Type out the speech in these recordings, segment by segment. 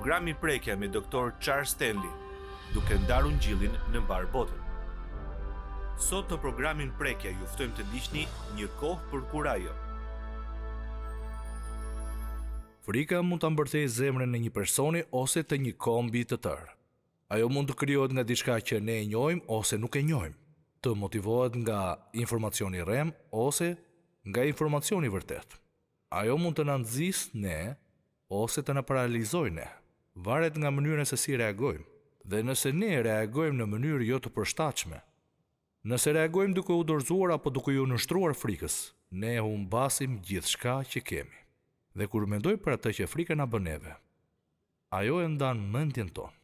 programi Prekja me Dr. Charles Stanley, duke ndarë ungjillin në mbar botën. Sot në programin Prekja ju ftojmë të ndiqni Një kohë për kurajo. Frika mund ta mbërthejë zemrën e një personi ose të një kombi të tërë. Ajo mund të krijohet nga diçka që ne e njohim ose nuk e njohim, të motivohet nga informacioni rrem ose nga informacioni vërtet. Ajo mund të na nxjisë ne ose të na paralizojë ne, varet nga mënyra se si reagojmë. Dhe nëse ne reagojmë në mënyrë jo të përshtatshme, nëse reagojmë duke u dorëzuar apo duke u nështruar frikës, ne humbasim gjithçka që kemi. Dhe kur mendoj për atë që frika na bën neve, ajo e ndan mendjen tonë,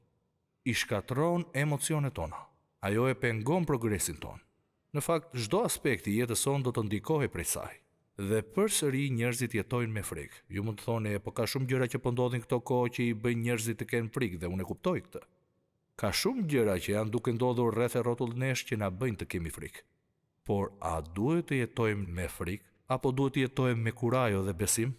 i shkatërron emocionet tona, ajo e pengon progresin tonë. Në fakt, çdo aspekt i jetës sonë do të ndikohej prej saj. Dhe përsëri njerëzit jetojnë me frikë. Ju mund të thoni, po ka shumë gjëra që po ndodhin këto kohë që i bëjnë njerëzit të kenë frikë, dhe unë e kuptoj këtë. Ka shumë gjëra që janë duke ndodhur rreth e rrotull nesh që na bëjnë të kemi frikë. Por a duhet të jetojmë me frikë apo duhet të jetojmë me kurajo dhe besim?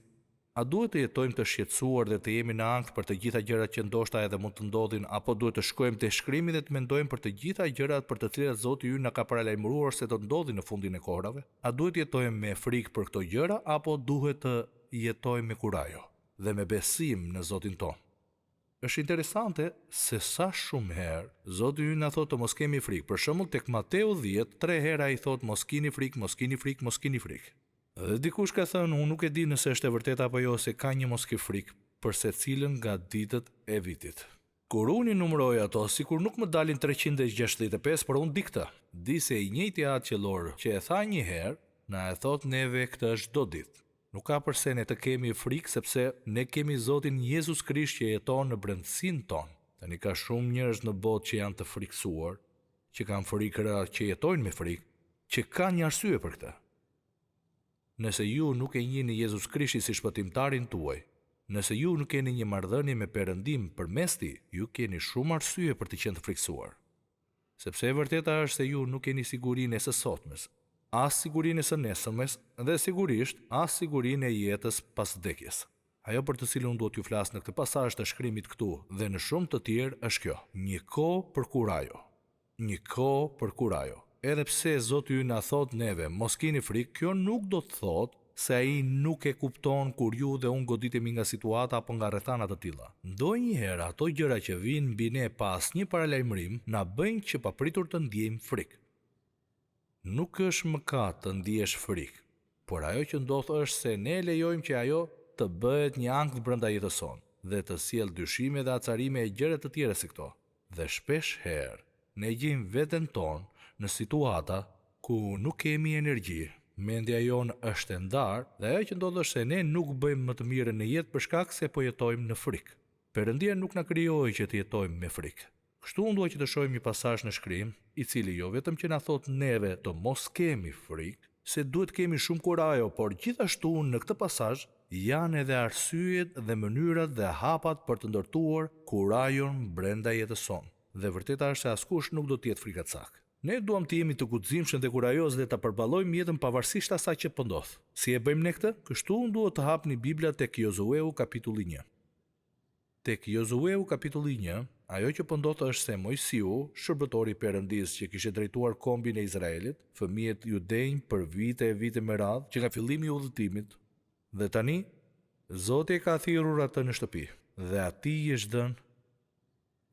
A duhet të jetojmë të shqetësuar dhe të jemi në ankth për të gjitha gjërat që ndoshta edhe mund të ndodhin, apo duhet të shkojmë te shkrimi dhe të mendojmë për të gjitha gjërat për të cilat Zoti ynë na ka paralajmëruar se do të ndodhin në fundin e kohërave? A duhet të jetojmë me frikë për këto gjëra apo duhet të jetojmë me kurajo dhe me besim në Zotin ton? Është interesante se sa shumë herë Zoti ynë na thotë të mos kemi frikë. Për shembull tek Mateu 10, 3 herë ai thotë mos keni frikë, mos keni frikë, mos keni frikë. Dhe dikush ka thënë, unë nuk e di nëse është e vërtetë apo jo se ka një mos ke frikë për secilën nga ditët e vitit. Kur unë i numëroj ato, sikur nuk më dalin 365, por unë di këtë. Di se i njëjti atë qellor që e tha një herë, na e thot neve këtë çdo ditë. Nuk ka përse ne të kemi frikë sepse ne kemi Zotin Jezus Krisht që jeton në brendësinë tonë. Tani ka shumë njerëz në botë që janë të frikësuar, që kanë frikëra, që jetojnë me frikë, që kanë një arsye për këtë. Nëse ju nuk e njihni Jezus Krishtin si shpëtimtarin tuaj, nëse ju nuk keni një marrëdhënie me Perëndim përmes tij, ju keni shumë arsye për të qenë të frikësuar. Sepse e vërteta është se ju nuk keni sigurinë e së sotmes, as sigurinë e së nesërmes dhe sigurisht as sigurinë e jetës pas vdekjes. Ajo për të cilën unë duhet t'ju flas në këtë pasazh të shkrimit këtu dhe në shumë të tjerë është kjo: një kohë për kurajo. Një kohë për kurajo. Edhe pse Zoti ynë na thot neve mos keni frikë, kjo nuk do të thotë se ai nuk e kupton kur ju dhe unë goditemi nga situata apo nga rrethana të tilla. Ndonjëherë ato gjëra që vijnë mbi ne pa asnjë paralajmërim na bëjnë që papritur të ndjejmë frikë. Nuk është mëkat të ndjesh frikë, por ajo që ndodh është se ne lejojmë që ajo të bëhet një ankth brenda jetës sonë dhe të sjellë dyshime dhe acarime e gjëra të tjera si këto. Dhe shpesh herë ne gjejmë veten tonë në situata ku nuk kemi energji, mendja jonë është e ndarë dhe ajo që ndodh është se ne nuk bëjmë më të mirën në jetë për shkak se po jetojmë në frikë. Perëndia nuk na krijoi që të jetojmë me frikë. Kështu unë dua që të shohim një pasazh në shkrim, i cili jo vetëm që na thot neve të mos kemi frikë, se duhet kemi shumë kurajo, por gjithashtu në këtë pasazh janë edhe arsyet dhe mënyrat dhe hapat për të ndërtuar kurajon brenda jetës sonë. Dhe vërteta është se askush nuk do të jetë frikacak. Ne duam të jemi të guximshëm dhe kurajos dhe ta përballojmë jetën pavarësisht asaj që po ndodh. Si e bëjmë ne këtë? Kështu duhet të hapni Bibla tek Josueu kapitulli 1. Tek Josueu kapitulli 1, ajo që po ndodh është se Mojsiu, shërbëtori i Perëndisë që kishte drejtuar kombin e Izraelit, fëmijët judej për vite e vite me radhë, që nga fillimi i udhëtimit, dhe tani Zoti e ka thirrur atë në shtëpi, dhe atij është dhënë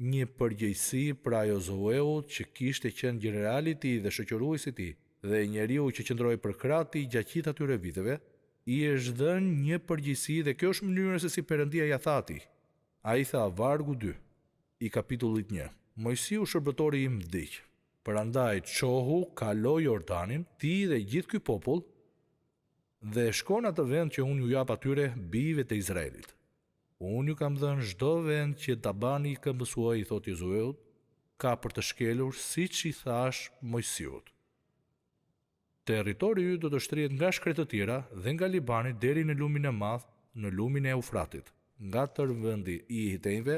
një përgjegjësi pra Josueut që kishte qenë generali i tij dhe shoqëruesi i tij dhe njeriu që qëndroi për krahët e tij gjatë gjithë atyre viteve, i është dhënë një përgjegjësi dhe kjo është mënyra se si Perëndia ja tha atij. Ai tha vargu 2 i kapitullit 1. Mojsiu shërbëtori im vdiq. Prandaj çohu, kalo Jordanin, ti dhe gjithë ky popull dhe shkon atë vend që unë ju jap atyre bijve të Izraelit. Unë ju kam dhënë çdo vend që ta bani këmbës huaj, i thot Josueut, ka për të shkelur siç i thash Mojsiut. Territori ju do të shtrihet nga shkretë të tjera dhe nga Libani deri në lumin e madh, në lumin e Eufratit, nga tërvendi i Hitejve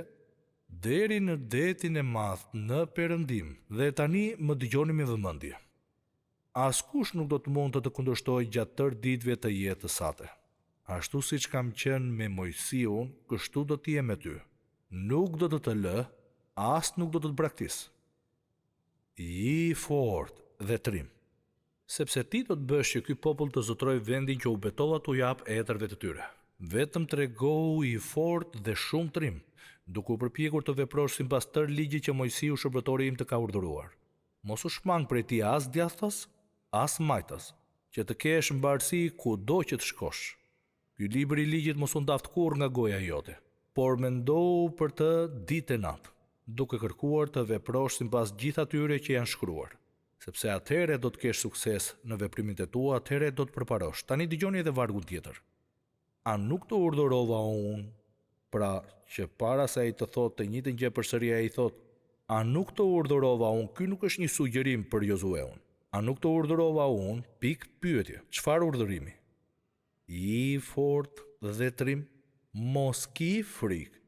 deri në detin e madh në perëndim. Dhe tani më dëgjoni me vëmendje. Askush nuk do të mund të kundërshtojë gjatë tërë ditëve të jetës sate. Ashtu siç kam qenë me Mojsiun, kështu do të jem me ty. nuk do të të lë, as nuk do të të braktis. I fort dhe trim, sepse ti do të bësh që ky popull të zotroj vendin që u betova t'u jap etërve të tyre. Vetëm tregohu i fort dhe shumë trim, duke u përpjekur të veprosh sipas tër ligjit që Mojsiu shërbëtori im të ka urdhëruar. Mos u shmang prej ti as djathtas, as majtas, që të kesh mbarësi kudo që të shkosh. Ky libër i ligjit mos u ndaft kurrë nga goja jote, por mendohu për të ditë e natë, duke kërkuar të veprosh sipas gjithë atyre që janë shkruar. Sepse atëherë do të kesh sukses në veprimet e tua, atëherë do të përparosh. Tani dëgjoni edhe vargun tjetër. A nuk të urdhërova unë? Pra, që para se ai të thotë të njëjtën gjë përsëri ai thotë, a nuk të urdhërova unë? Ky nuk është një sugjerim për Josueun. A nuk të urdhërova unë? Pyetje. Çfarë urdhërimi? I fort dhe trim, mos ki frikë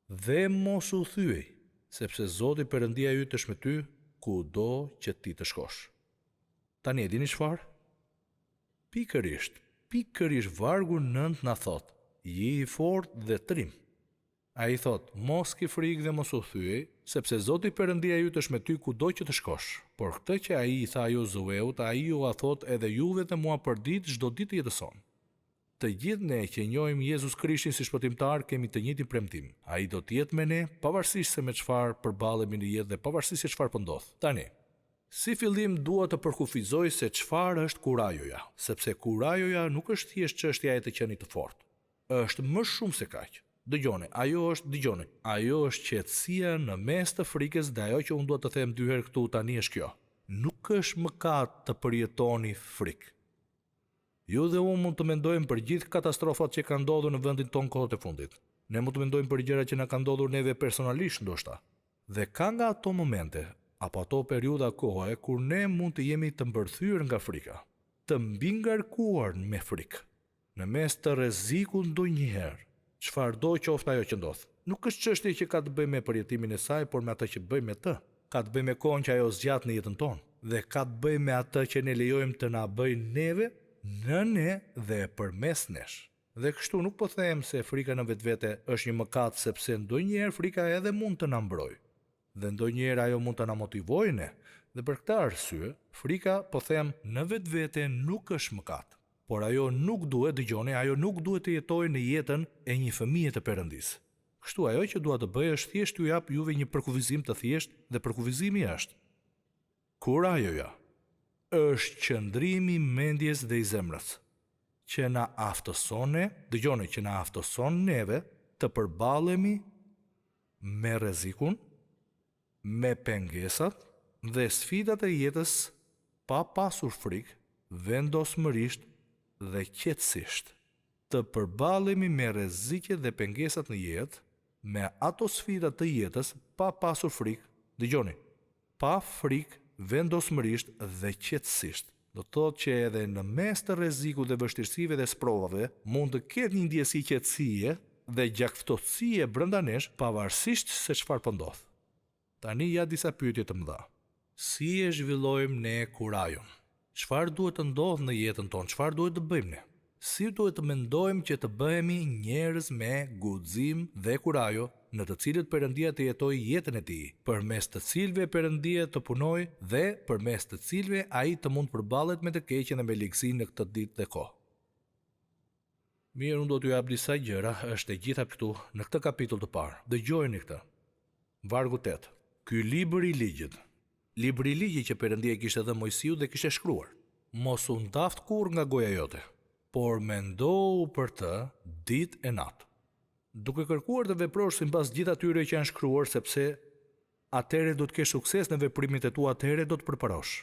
dhe mos u thyej, sepse Zoti Perëndia yt është me ty kudo që ti të shkosh. Tani e dini çfarë? Pikërisht vargu 9 na thot, je i fort dhe trim. A i thot, mos ki frikë dhe mos u thyej, sepse Zoti Perëndia yt është me ty kudo që të shkosh. Por këtë që ai i tha Josueut, ai ju a thot edhe juve dhe mua për ditë çdo ditë të jetës sonë. Të gjithë ne që njohim Jezus Krishtin si shpëtimtar kemi të njëjtin premtim. Ai do të jetë me ne pavarësisht se me çfarë përballemi në jetë dhe pavarësisht se çfarë po ndodh. Tani, si fillim dua të përkufizoj se çfarë është kurajoja, sepse kurajoja nuk është thjesht çështja e të qenit të fortë. Është më shumë se kaq. Dëgjoni, ajo është qetësia në mes të frikës dhe ajo që unë dua të them dy herë këtu tani është kjo. Nuk është mëkat të përjetoni frikë. Ju dhe unë mund të mendojmë për gjithë katastrofat që kanë ndodhur në vendin tonë kohët e fundit. Ne mund të mendojmë për gjëra që na kanë ndodhur neve personalisht ndoshta. Dhe ka nga ato momente, apo ato periudha kohe, kur ne mund të jemi të mbërthyer nga frika, të mbingarkuar me frikë, në mes të rrezikut ndonjëherë, çfarëdo qoftë ajo që ndodh. Nuk është çështje që ka të bëjë me përjetimin e saj, por me atë që bëjmë me të. Ka të bëjë me kohën që ajo zgjat në jetën tonë, dhe ka të bëjë me atë që ne lejojmë të na bëjë neve, në ne dhe përmes nesh. Dhe kështu nuk po them se frika në vetvete është një mëkat, sepse ndonjëherë frika edhe mund të na mbrojë. Dhe ndonjëherë ajo mund të na motivojë ne. Dhe për këtë arsye, frika, po them, në vetvete nuk është mëkat. Por ajo nuk duhet të jetojë në jetën e një fëmije të Perëndisë. Kështu ajo që dua të bëj është thjesht t'ju jap juve një përkufizim të thjeshtë, dhe përkufizimi është: kurajoja është qëndrimi mendjes dhe i zemrës, që na aftëson neve të përballemi me rrezikun, me pengesat dhe sfidat e jetës pa pasur frikë, vendosmërisht dhe qetësisht. Të përballemi me rreziqet dhe pengesat në jetë, me ato sfidat të jetës pa pasur frikë. Dëgjoni, pa frikë, vendosmërisht dhe qetësisht. Do të thotë që edhe në mes të rrezikut dhe vështirësive dhe sprovave mund të ketë një ndjesi qetësie dhe gjakftotësie brenda nesh, pavarësisht se çfarë po ndodh. Tani ja disa pyetje të mëdha. Si e zhvillojmë ne kurajon? Çfarë duhet të ndodhë në jetën tonë? Çfarë duhet të bëjmë ne? Si duhet të mendojmë që të bëhemi njerëz me guxim dhe kurajo, në të cilët Perëndia të jetojë jetën e tij, përmes të cilëve Perëndia të punojë dhe përmes të cilëve ai të mund përballet me të keqen dhe me ligësinë në këtë ditë dhe kohë. Mirë, unë do t'ju jap disa gjëra, është e gjitha këtu në këtë kapitull të parë. Dëgjojeni këtë. Vargu 8. Ky libër i ligjit. Libri i ligjit që Perëndia i kishte dhënë Mojsiut dhe kishte shkruar. Mos u ndaft kurrë nga goja jote, por mendohu për të ditë e natë, duke kërkuar të veprosh sipas gjithë atyre që janë shkruar, sepse atëherë do të kesh sukses në veprimet e tua, atëherë do të përparosh.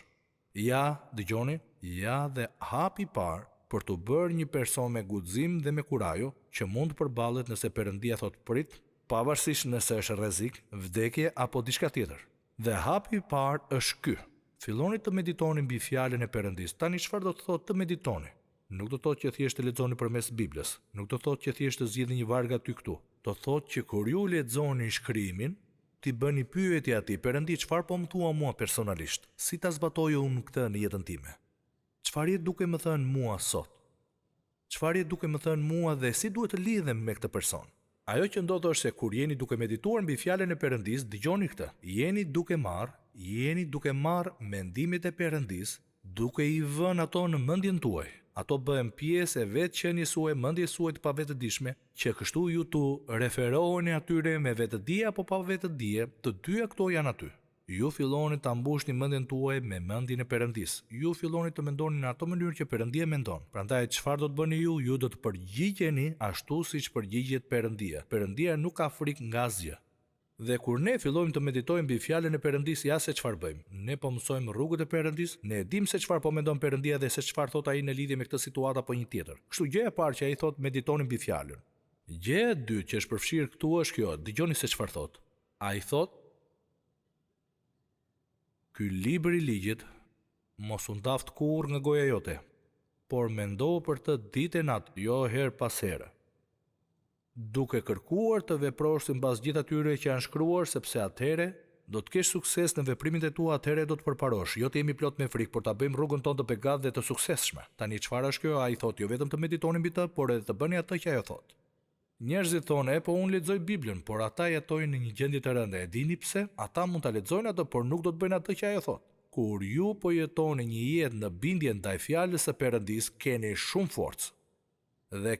Dëgjoni, dhe hapi i parë për të bërë një person me guxim dhe me kurajo që mund të përballet nëse Perëndia thot prit, pavarësisht nëse është rrezik, vdekje apo diçka tjetër. Dhe hapi i parë është ky. Filloni të meditoni mbi fjalën e Perëndisë. Tani çfarë do të thotë të meditoni? Nuk do thotë që thjesht të lexoni përmes Biblës, nuk do thotë që thjesht të zgjidhni një varg aty këtu. Do thotë që kur ju lexoni shkrimin, ti bëni pyetje atij: Perëndi, çfarë po më thua mua personalisht? Si ta zbatoj unë këtë në jetën time? Çfarë je duke më thënë mua sot? Çfarë je duke më thënë mua dhe si duhet të lidhem me këtë person? Ajo që ndodh është se kur jeni duke medituar mbi fjalën e Perëndis, dëgjoni këtë. Jeni duke marr mendimet e Perëndis, duke i vënë ato në mendjen tuaj. Ato bëhen pjesë e vetë qenies suaj, mendjes suaj të pavetëdijshme, që kështu ju tu referoheni atyre me vetëdije apo pa vetëdije, të dyja këto janë aty. Ju filloni ta mbushni mendjen tuaj me mendjen e Perëndis. Ju filloni të mendoni në ato mënyrë që Perëndia mendon. Prandaj çfarë do të bëni ju? Ju do të përgjigjeni ashtu siç përgjigjet Perëndia. Perëndia nuk ka frikë nga asgjë. Dhe kur ne fillojmë të meditojmë mbi fjalën e Perëndis, ja se çfarë bëjmë. Ne po mësojmë rrugët e Perëndis, ne e dimë se çfarë po mendon Perëndia dhe se çfarë thot ai në lidhje me këtë situatë apo një tjetër. Kështu gjëja e parë që ai thot, meditoni mbi fjalën. Gjëja e dytë që është përfshirë këtu është kjo, dëgjoni se çfarë thot. Ai thot: "Ky libër i ligjit mos u ndaft kurrë nga goja jote, por mendo për të ditë e natë, jo herë pas here, duke kërkuar të veprosh sipas gjithë atyre që janë shkruar, sepse atëherë do të kesh sukses në veprimet e tua, atëherë do të përparosh. Jo të jemi plot me frikë, por ta bëjmë rrugën tonë të begatë dhe të suksesshme." Tani çfarë është kjo? Ai thotë jo vetëm të meditoni mbi të, por edhe të bëni atë që ajo thotë. Njerëzit thonë, po unë lexoj Biblën, por ata jetojnë në një gjendje të rëndë. E dini pse? Ata mund ta lexojnë atë, por nuk do të bëjnë atë që ajo thotë. Kur ju po jetoni një jetë në bindje ndaj fjalës së Perëndis, keni shumë forcë. Dhe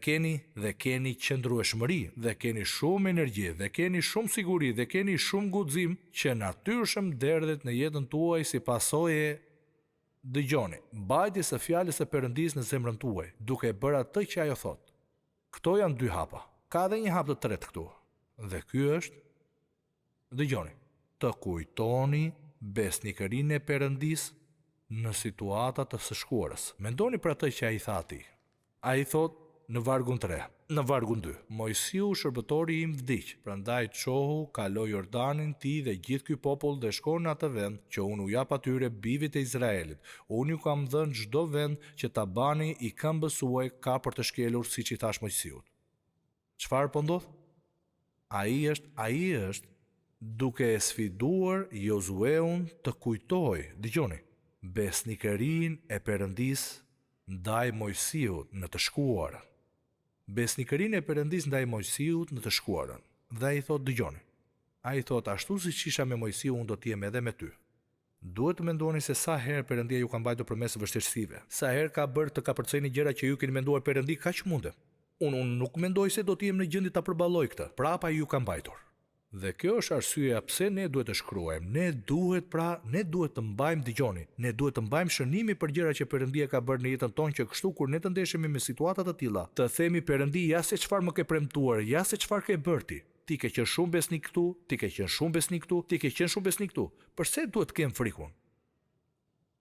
keni qëndrueshmëri, dhe keni shumë energji, dhe keni shumë siguri, dhe keni shumë guxim që natyrshëm derdhet në jetën tuaj si pasojë. Dëgjoni, mbajtjes së fjalës së Perëndis në zemrën tuaj, duke bërë atë që ajo thotë. Këto janë dy hapa. Ka edhe një hap të tretë këtu. Dhe ky është, dëgjoni, të kujtoni besnikërinë e Perëndis në situata të së shkuarës. Mendoni për atë që ai tha atij. Ai thot në vargun 3, në vargun 2, Mojsiu shërbëtori im vdiq, prandaj çohu, kalo Jordanin ti dhe gjithë ky popull dhe shko në atë vend që unë u jap atyre bijve të Izraelit. Unë ju kam dhënë çdo vend që ta bani i këmbës suaj ka për të shkelur siç i thash Mojsiut. Çfarë po ndodh? Ai është duke e sfiduar Josueun të kujtoj, dëgjoni, besnikërinë e Perëndis ndaj Mojsiut në të shkuarën. Besnikërinë e Perëndis ndaj Mojsiut në të shkuarën. Dhe ai thot, dëgjoni. Ai thot, ashtu siç isha me Mojsiu, unë do të jem edhe me ty. Duhet të mendoni se sa herë Perëndia ju ka mbajtur përmes vështirësive. Sa herë ka bërë të kapërceni gjëra që ju keni menduar Perëndi kaq mundem. Unë nuk mendoj se do të jem në gjendje ta përballoj këtë. Prapa ju ka mbajtur. Dhe kjo është arsyeja pse ne duhet të shkruajmë. Ne duhet të mbajmë, dëgjoni, ne duhet të mbajmë shënimi për gjëra që Perëndia ka bërë në jetën tonë, që kështu kur ne të ndeshemi me situata të tilla, të themi Perëndi, ja se çfarë më ke premtuar, ja se çfarë ke bërë ti. Ti ke qenë shumë besnik këtu, ti ke qenë shumë besnik këtu, ti ke qenë shumë besnik këtu. Përse duhet të kem frikun?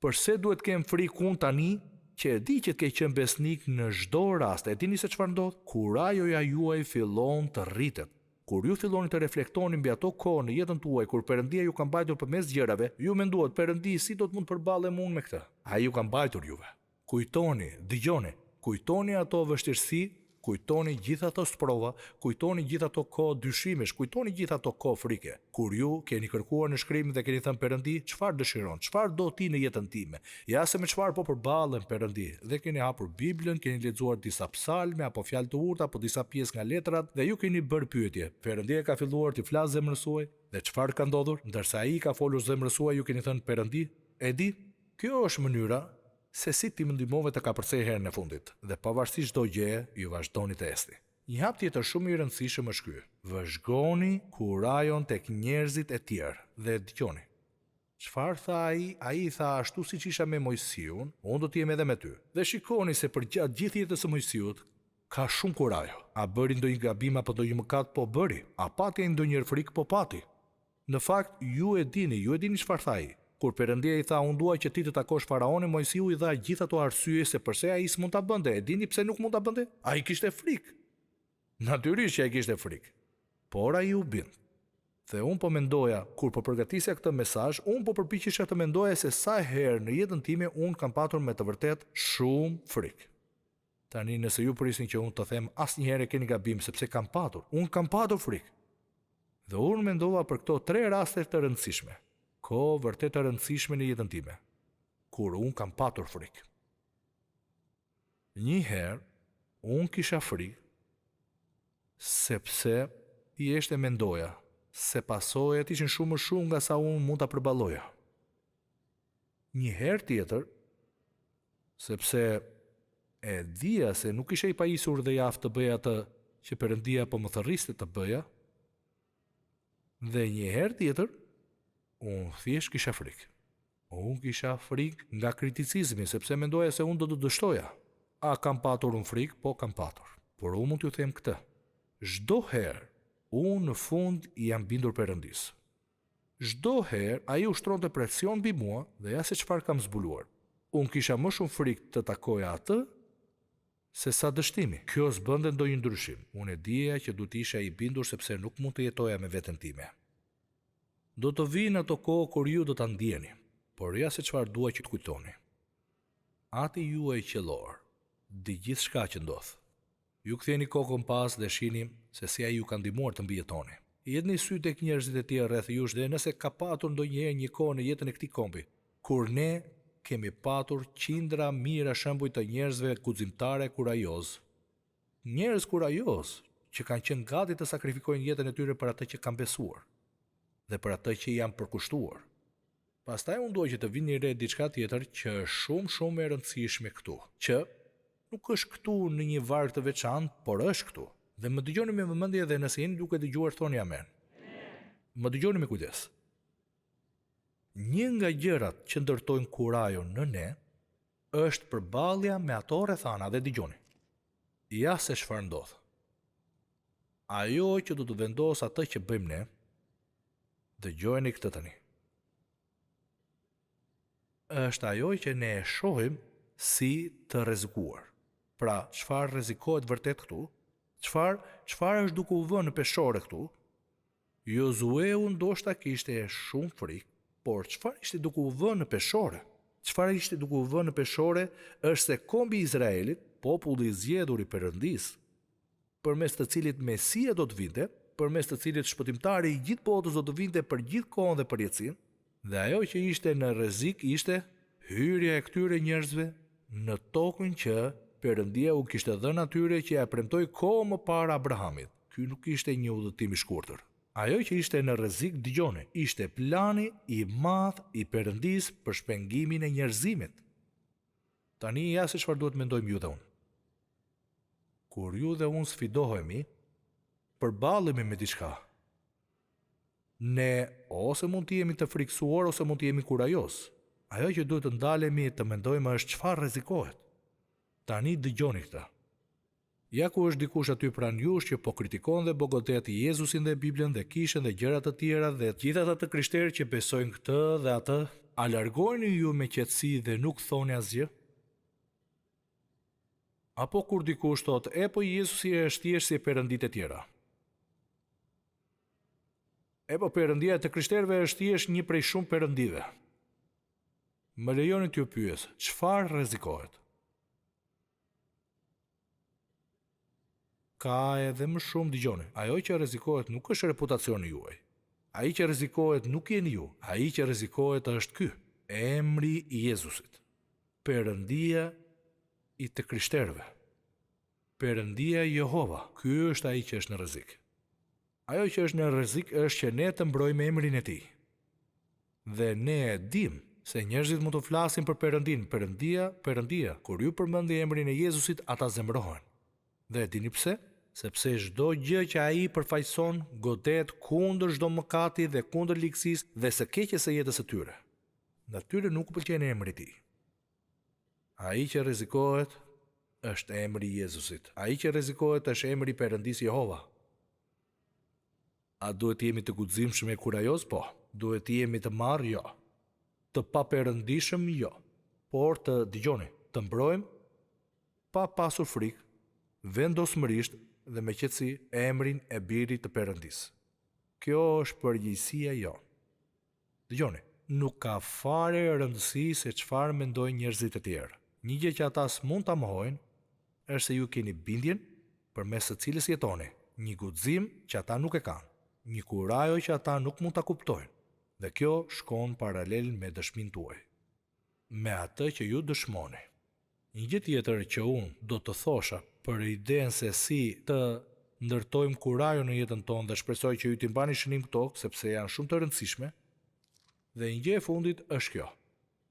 Përse duhet të kem frikun tani që e di që të ke qenë besnik në çdo rast? E dini se çfarë ndodh? Kur ajoja juaj fillon të rritet. Kur ju filloni të reflektoni mbi ato kohë në jetën tuaj kur Perëndia ju ka mbajtur përmes gjërave, ju menduat Perëndi si do të mund të përballem unë me këtë? Ai ju ka mbajtur juve. Kujtoni, dëgjoni, kujtoni ato vështirësi, kujtoni gjithë ato sprova, kujtoni gjithë ato kohë dyshimesh, kujtoni gjithë ato kohë frike. Kur ju keni kërkuar në shkrim dhe keni thënë Perëndi, çfarë dëshiron? Çfarë do ti në jetën time? Ja se me çfarë po përballem Perëndi. Dhe keni hapur Biblën, keni lexuar disa psalme apo fjalë të urta apo disa pjesë nga letrat dhe ju keni bërë pyetje. Perëndia ka filluar të flasë zemrën suaj dhe çfarë ka ndodhur? Ndërsa ai ka folur zemrën suaj, ju keni thënë Perëndi, e di, kjo është mënyra se si ti më ndihmove të kapërcej herën e fundit, dhe pavarësisht çdo gjëje, ju vazhdoni të esti. Një hap tjetër shumë i rëndësishëm është ky. Vëzhgoni kurajon tek njerëzit e tjerë dhe dëgjoni. Çfarë tha ai? Ai tha ashtu siç isha me Mojsiun, unë do të jem edhe me ty. Dhe shikoni se për gjatë gjithë jetës së Mojsiut ka shumë kurajo. A bëri ndonjë gabim apo ndonjë mëkat? Po bëri. A pati ndonjë frikë? Po pati. Në fakt, ju e dini çfarë tha ai. Kur Perëndia i tha, unë dua që ti të takosh faraonin, Mojsiu i dha gjithë ato arsye se pse ai s'mund ta bënte. E dini pse nuk mund ta bënte? Ai kishte frikë. Natyrisht që ai kishte frikë. Por ai u bind. Dhe unë po mendoja, kur po përgatisja këtë mesazh, unë po përpiqesha të mendoja se sa herë në jetën time unë kam patur me të vërtet shumë frikë. Tani nëse ju prisni që unë të them asnjëherë keni gabim sepse kam patur, unë kam patur frikë. Dhe unë mendova për këto 3 raste të rëndësishme. Ko vërtet të rëndësishme në jetën time, kur unë kam patur frikë. Një herë, unë kisha frikë sepse i eshte mendoja se pasojat ishin shumë më shumë nga sa unë mund ta përballoja. Një herë tjetër, sepse e dija se nuk isha i pajisur dhe javë të bëja atë që Perëndia po më thërriste të bëja, dhe një herë tjetër, unë thjesht kisha frikë. Unë kisha frikë nga kriticizmi, sepse mendoja se unë do të dështoja. A kam patur unë frikë? Po, kam patur. Por unë mund t'ju them këtë. Çdo herë, unë në fund jam bindur Perëndis. Çdo herë, ai ushtronte presion mbi mua dhe ja se çfarë kam zbuluar. Unë kisha më shumë frikë të takoja atë, se sa dështimi. Kjo s'bënte ndonjë ndryshim. Unë e dija që du t'isha i bindur sepse nuk mund të jetoja me veten time. Do të vinë ato kohë kur ju do ta ndjeni, por ja se çfarë dua që të kujtoni. Ati juaj qellor, di gjithçka që ndodh. Ju ktheni kokën pas dhe shihni se si ai ju ka ndihmuar të mbijetoni. Jetni sy tek njerëzit e tjerë rreth jush dhe nëse ka patur ndonjëherë një kohë në jetën e këtij kombi, kur ne kemi patur qindra mira shembuj të njerëzve guximtare kurajoz. Njerëz kurajoz që kanë qenë gati të sakrifikojnë jetën e tyre për atë që kanë besuar dhe për atë që janë përkushtuar. Pastaj unë dua që të vini re diçka tjetër që është shumë e rëndësishme këtu, që nuk është këtu në një varg të veçantë, por është këtu. Dhe më dëgjoni me vëmendje dhe nëse jeni duke dëgjuar thoni amen. Më dëgjoni me kujdes. Një nga gjërat që ndërtojnë kurajon në ne është përballja me ato rrethana dhe dëgjoni. Ja se çfarë ndodh. Ajo që do të vendos atë që bëjmë ne, dëgjoni këtë tani. Është ajo që ne e shohim si të rrezikuar. Pra, çfarë rrezikohet vërtet këtu? Çfarë është duke u vënë në peshore këtu? Josueu ndoshta kishte shumë frikë, por çfarë ishte duke u vënë në peshore? Çfarë ishte duke u vënë në peshore është se kombi i Izraelit, populli i zgjedhur i Perëndis, përmes të cilit Mesia do të vinte, përmes të cilit shpëtimtari i gjithë botës do të vinte për gjithë kohën dhe përjetësinë, dhe ajo që ishte në rrezik ishte hyrja e këtyre njerëzve në tokën që Perëndia u kishte dhënë atyre që ja premtoi kohë më parë Abrahamit. Ky nuk ishte një udhëtim i shkurtër. Ajo që ishte në rrezik, dëgjoni, ishte plani i madh i Perëndis për shpengimin e njerëzimit. Tani ja se çfarë duhet mendojmë ju dhe unë. Kur ju dhe unë sfidohemi, përballemi me diçka. Ne ose mund të jemi të friksuar ose mund të jemi kurajos. Ajo që duhet të ndalemi të mendojmë është çfarë rrezikohet. Tani dëgjoni këtë. Ja ku është dikush aty pranë jush që po kritikon dhe bogotet Jezusin dhe Biblën dhe kishën dhe gjëra të tjera dhe gjithë ata të krishterë që besojnë këtë dhe atë, a largoheni ju me qetësi dhe nuk thoni asgjë? Apo kur dikush thotë, po Jezusi është thjesht si perënditë e tjera. Po Perëndia të krishterëve është thjesht një prej shumë perëndive. Më lejoni t'ju pyes, çfarë rrezikohet? Ka edhe më shumë, dëgjoni. Ajo që rrezikohet nuk është reputacioni juaj. Ai që rrezikohet nuk jeni ju. Ai që rrezikohet është ky, emri i Jezusit. Perëndia i të krishterëve. Perëndia Jehova. Ky është ai që është në rrezik. Ajo që është në rrezik është që ne të mbrojmë emrin e tij. Dhe ne e dim se njerëzit mund të flasin për Perëndin, Perëndia. Kur ju përmendni emrin e Jezusit, ata zemrohen. Dhe dini pse? Sepse çdo gjë që ai përfaqëson godet kundër çdo mëkati dhe kundër ligësisë dhe së keqes së jetës së tyre. Natyre nuk pëlqen emri i tij. Ai që rrezikohet është emri i Jezusit. Ai që rrezikohet është emri i Perëndis Jehova. A duhet të jemi të guximshëm e kurajoz? Po. Duhet të jemi të marrë? Jo. Të paperëndishëm? Jo. Por të dëgjoni, të mbrojmë pa pasur frikë, vendosmërisht dhe me qetësi emrin e birit të Perëndis. Kjo është përgjegjësia jonë. Dëgjoni, nuk ka fare rëndësi se çfarë mendojnë njerëzit e tjerë. Një gjë që ata s'mund ta mohojnë është se ju keni bindjen përmes së cilës jetoni, një guxim që ata nuk e kanë, një kurajo që ata nuk mund ta kuptojnë. Dhe kjo shkon paralel me dëshminë tuaj, me atë që ju dëshmoni. Një gjë tjetër që unë do të thosha për idenë se si të ndërtojmë kurajo në jetën tonë dhe shpresoj që ju t'i mbani shënim këto, sepse janë shumë të rëndësishme. Dhe një gjë e fundit është kjo.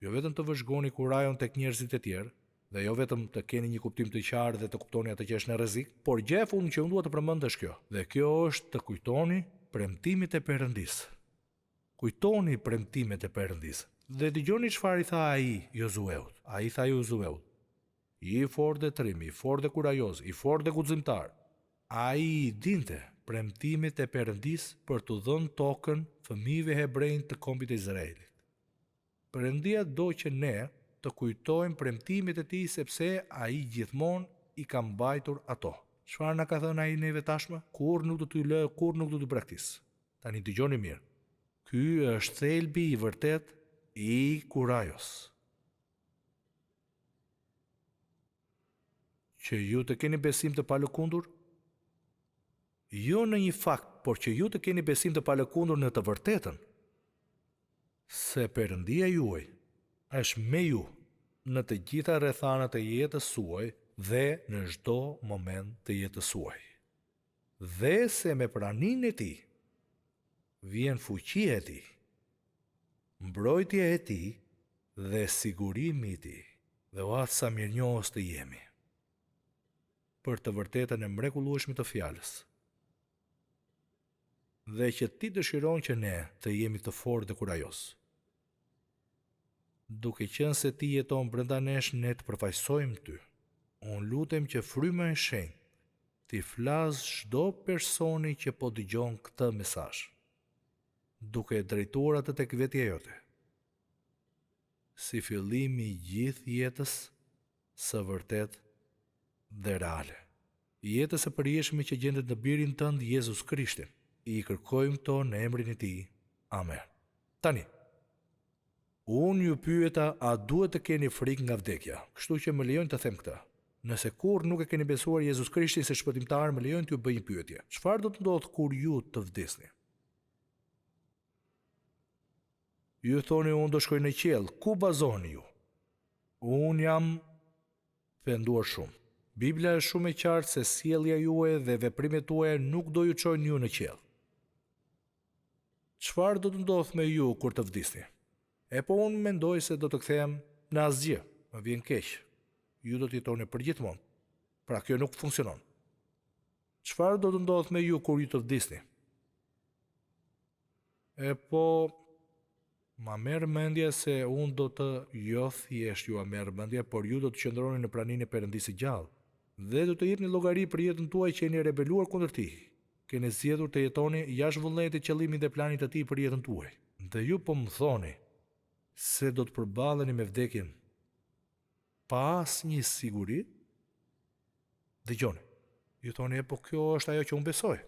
Jo vetëm të vëzhgoni kurajon tek njerëzit e tjerë, dhe jo vetëm të keni një kuptim të qartë dhe të kuptoni atë që është në rrezik, por gjë e fundit që unë dua të përmend është kjo. Dhe kjo është të kujtoni premtimet e Perëndis. Kujtoni premtimet e Perëndis. Dhe dëgjoni çfarë i tha ai Josueut. Ai tha Josueut: "I fortë dhe trim, i fortë dhe kurajoz, i fortë dhe guximtar." Ai i dinte premtimet e Perëndis për t'u dhënë tokën fëmijëve hebrejnë të kombit të Izraelit. Perëndia do që ne të kujtojmë premtimet e tij sepse ai gjithmonë i ka mbajtur ato. Çfarë na ka thënë ai neve tashmë? Kurrë nuk do t'ju lë, kurrë nuk do t'ju braktis. Tani dëgjoni mirë. Ky është thelbi i vërtet i kurajos. Që ju të keni besim të palëkundur? Jo në një fakt, por që ju të keni besim të palëkundur në të vërtetën. Se Perëndia juaj është me ju në të gjitha rrethanat e jetës suaj dhe në çdo moment të jetës suaj. Dhe se me praninë e tij vjen fuqia e tij, mbrojtja e tij dhe sigurimi i tij. Dhe atë sa mirënjohës të jemi për të vërtetën e mrekullueshme të fjalës. Dhe që ti dëshiron që ne të jemi të fortë dhe kurajos. Duke qenë se ti jeton brenda nesh, ne të përfaqësojmë ty. Unë lutem që fryma e shenjtë t'i flas çdo personi që po dëgjon këtë mesazh, duke drejtuar atë tek vetja jote, si fillimi i gjithë jetës së vërtet dhe reale. Jetës së përjetshme që gjendet në birin tënd Jezus Krishtin. I kërkojmë këto në emrin e tij. Amen. Tani, unë ju pyeta, a duhet të keni frikë nga vdekja? Kështu që më lejoni të them këtë. Nëse kurrë nuk e keni besuar Jezus Krishtin si shpëtimtar, më lejoni t'ju bëj një pyetje. Çfarë do të ndodhë kur ju të vdesni? Ju thoni, unë do shkoj në qiell. Ku bazoheni ju? Unë jam penduar shumë. Biblia është shumë e qartë se sjellja juaj dhe veprimet tuaja nuk do ju çojnë ju në qiell. Çfarë do të ndodhë me ju kur të vdisni? Po unë mendoj se do të kthehem në asgjë. Më vjen keq. Ju do të jetoni përgjithmonë. Pra kjo nuk funksionon. Çfarë do të ndodhë me ju kur ju të vdisni? Po ma merr mendja se unë do të jo thjesht ju a merr mendja, por ju do të qëndroni në praninë e Perëndisë së gjallë dhe do të jepni llogari për jetën tuaj që jeni rebeluar kundër tij. Keni zgjedhur të jetoni jashtë vullnetit, qëllimit dhe planit të tij për jetën tuaj. Dhe ju po më thoni se do të përballeni me vdekjen pa asnjë siguri? Dëgjoni. Ju thoni, po kjo është ajo që unë besoj.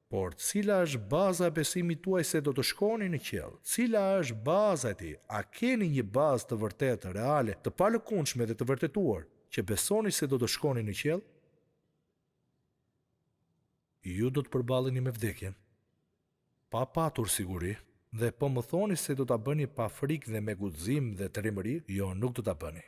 Por cila është baza e besimit tuaj se do të shkoni në qiell? Cila është baza e tij? A keni një bazë të vërtetë, reale, të palëkundshme dhe të vërtetuar që besoni se do të shkoni në qiell? Ju do të përballeni me vdekjen pa patur siguri dhe po më thoni se do ta bëni pa frikë dhe me guxim dhe trimëri? Jo, nuk do ta bëni.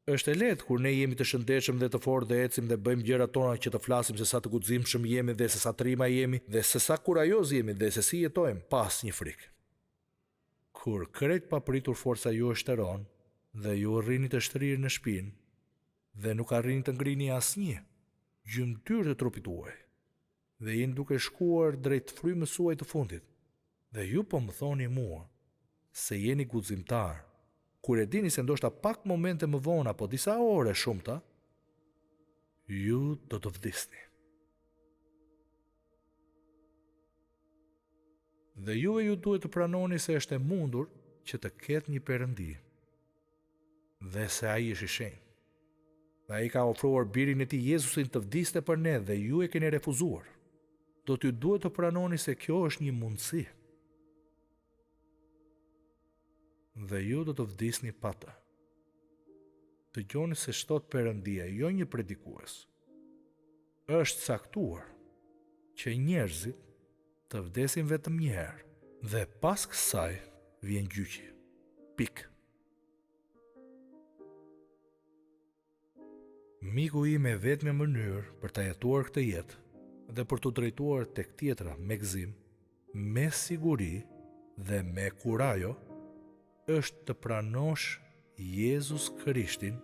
Është e lehtë kur ne jemi të shëndetshëm dhe të fortë dhe ecim dhe bëjmë gjërat tona që të flasim se sa të guximshëm jemi dhe se sa trima jemi dhe se sa kurajoz jemi dhe se si jetojmë pas një frikë. Kur krejt papritur forca ju është shtaron dhe ju arrini të shtrirë në shpinë dhe nuk arrini të ngrini asnjë gjymtyr të trupit tuaj dhe jeni duke shkuar drejt frymës suaj të fundit dhe ju po më thoni mua se jeni guximtar, kur e dini se ndoshta pak momente më vonë apo disa ore shumëta, ju do të vdisni. Dhe juve ju duhet të pranoni se është e mundur që të ketë një Perëndi dhe se ai është i shenjtë. Dhe ai ka ofruar birin e tij Jezusin të vdiste për ne dhe ju e keni refuzuar. Do t'ju duhet të pranoni se kjo është një mundësi. Dhe ju do të vdisni pa të. Dëgjoni se shtot Perëndia, jo një predikues. Është caktuar që njerëzit të vdesin vetëm një herë dhe pas kësaj vjen gjyqi. Pikë. Miku im e vetmja mënyrë për ta jetuar këtë jetë dhe për të drejtuar tek tjetra me gëzim, me siguri dhe me kurajo, është të pranosh Jezus Krishtin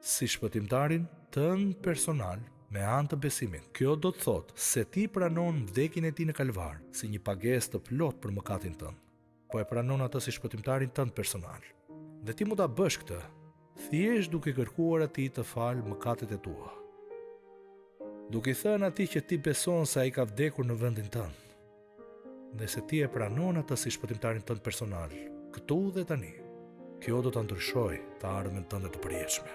si shpëtimtarin tënd personal me anë të besimit. Kjo do të thotë se ti pranon vdekjen e tij në kalvar si një pagesë të plot për mëkatin tënd, po e pranon atë si shpëtimtarin tënd personal. Dhe ti mund ta bësh këtë thjesht duke kërkuar atij të falë mëkatet e tua, duke thënë atij që ti beson se ai ka vdekur në vendin tënd, dhe se ti e pranon atë si shpëtimtarin tënd personal, këtu dhe tani. Kjo do ta ndryshojë të ardhmen tënde të përjetshme.